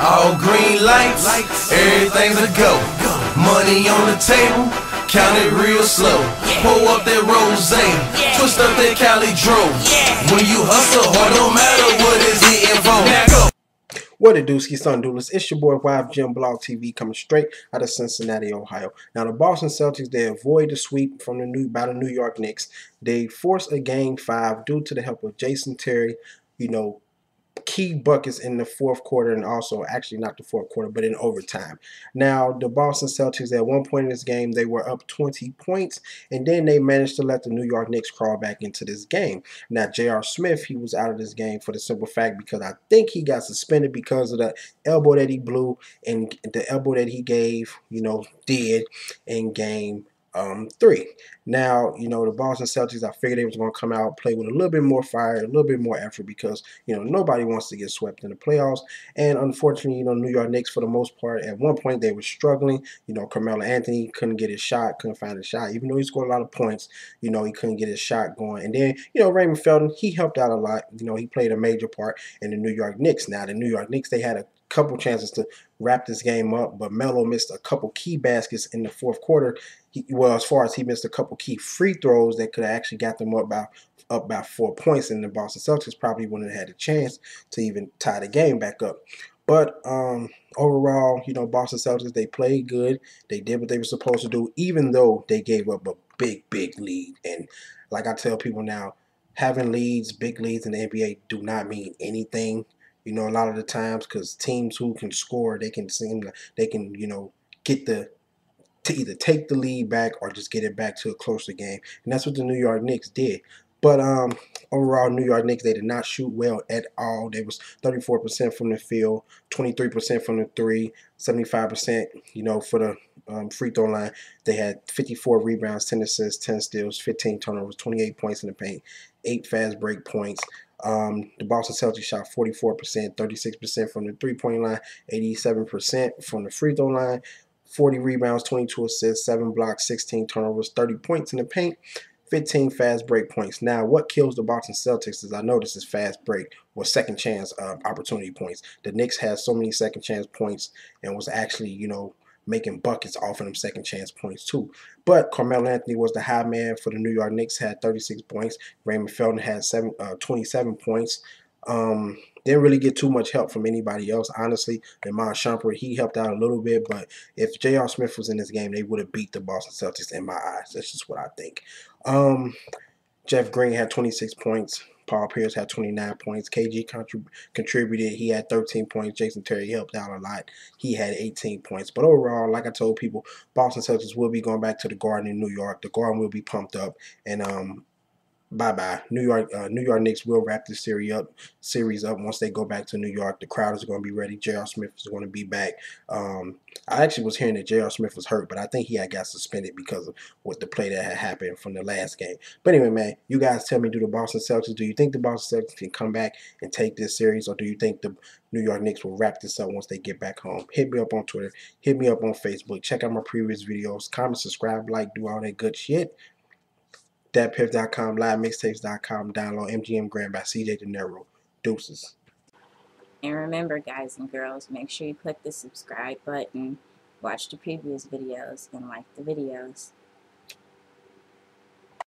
All green lights, everything's a go. Money on the table, count it real slow. Pull up that rosé, twist up that Cali Dro. When you hustle hard, don't matter what is hitting for. Now go. What it do, ski son doodlers? It's your boy YfgmBlogTv coming straight out of Cincinnati, Ohio. Now the Boston Celtics, they avoid the sweep from the New York Knicks. They force a game 5 due to the help of Jason Terry, key buckets in the fourth quarter, and also actually not the fourth quarter but in overtime. Now the Boston Celtics, at one point in this game, they were up 20 points, and then they managed to let the New York Knicks crawl back into this game. Now J.R. Smith, he was out of this game for the simple fact because I think he got suspended because of the elbow that he blew and the elbow that he gave, did in game 3. Now, the Boston Celtics, I figured they was going to come out, play with a little bit more fire, a little bit more effort because, nobody wants to get swept in the playoffs. And unfortunately, New York Knicks, for the most part, at one point they were struggling. Carmelo Anthony couldn't get his shot, couldn't find a shot. Even though he scored a lot of points, he couldn't get his shot going. And then, Raymond Felton, he helped out a lot. He played a major part in the New York Knicks. Now, the New York Knicks, they had a couple chances to wrap this game up, but Melo missed a couple key baskets in the fourth quarter. As far as he missed a couple key free throws that could have actually got them up by 4 points, and the Boston Celtics probably wouldn't have had a chance to even tie the game back up. But overall, Boston Celtics, they played good. They did what they were supposed to do, even though they gave up a big lead. And like I tell people now, having leads, big leads in the NBA do not mean anything. A lot of the times, because teams who can score, they can get to either take the lead back or just get it back to a closer game. And that's what the New York Knicks did. But overall, New York Knicks, they did not shoot well at all. They was 34% from the field, 23% from the three, 75%, for the free throw line. They had 54 rebounds, 10 assists, 10 steals, 15 turnovers, 28 points in the paint, 8 fast break points. The Boston Celtics shot 44%, 36% from the three-point line, 87% from the free throw line, 40 rebounds, 22 assists, 7 blocks, 16 turnovers, 30 points in the paint, 15 fast break points. Now, what kills the Boston Celtics is, I know this is fast break or second chance opportunity points. The Knicks had so many second chance points and was actually, making buckets off of them second chance points too. But Carmelo Anthony was the high man for the New York Knicks, had 36 points. Raymond Felton had 27 points. Didn't really get too much help from anybody else, honestly. Iman Shumpert, he helped out a little bit, but if J.R. Smith was in this game, they would have beat the Boston Celtics in my eyes. That's just what I think. Jeff Green had 26 points. Paul Pierce had 29 points. KG contributed. He had 13 points. Jason Terry helped out a lot. He had 18 points. But overall, like I told people, Boston Celtics will be going back to the Garden in New York. The Garden will be pumped up. And bye-bye. New York Knicks will wrap this series up once they go back to New York. The crowd is going to be ready. J.R. Smith is going to be back. I actually was hearing that J.R. Smith was hurt, but I think he had got suspended because of what the play that had happened from the last game. But anyway, man, you guys tell me, do you think the Boston Celtics can come back and take this series, or do you think the New York Knicks will wrap this up once they get back home? Hit me up on Twitter. Hit me up on Facebook. Check out my previous videos. Comment, subscribe, like, do all that good shit. DatPiff.com, LiveMixtapes.com, download MGM Grand by CJ De Niro. Deuces. And remember, guys and girls, make sure you click the subscribe button, watch the previous videos, and like the videos.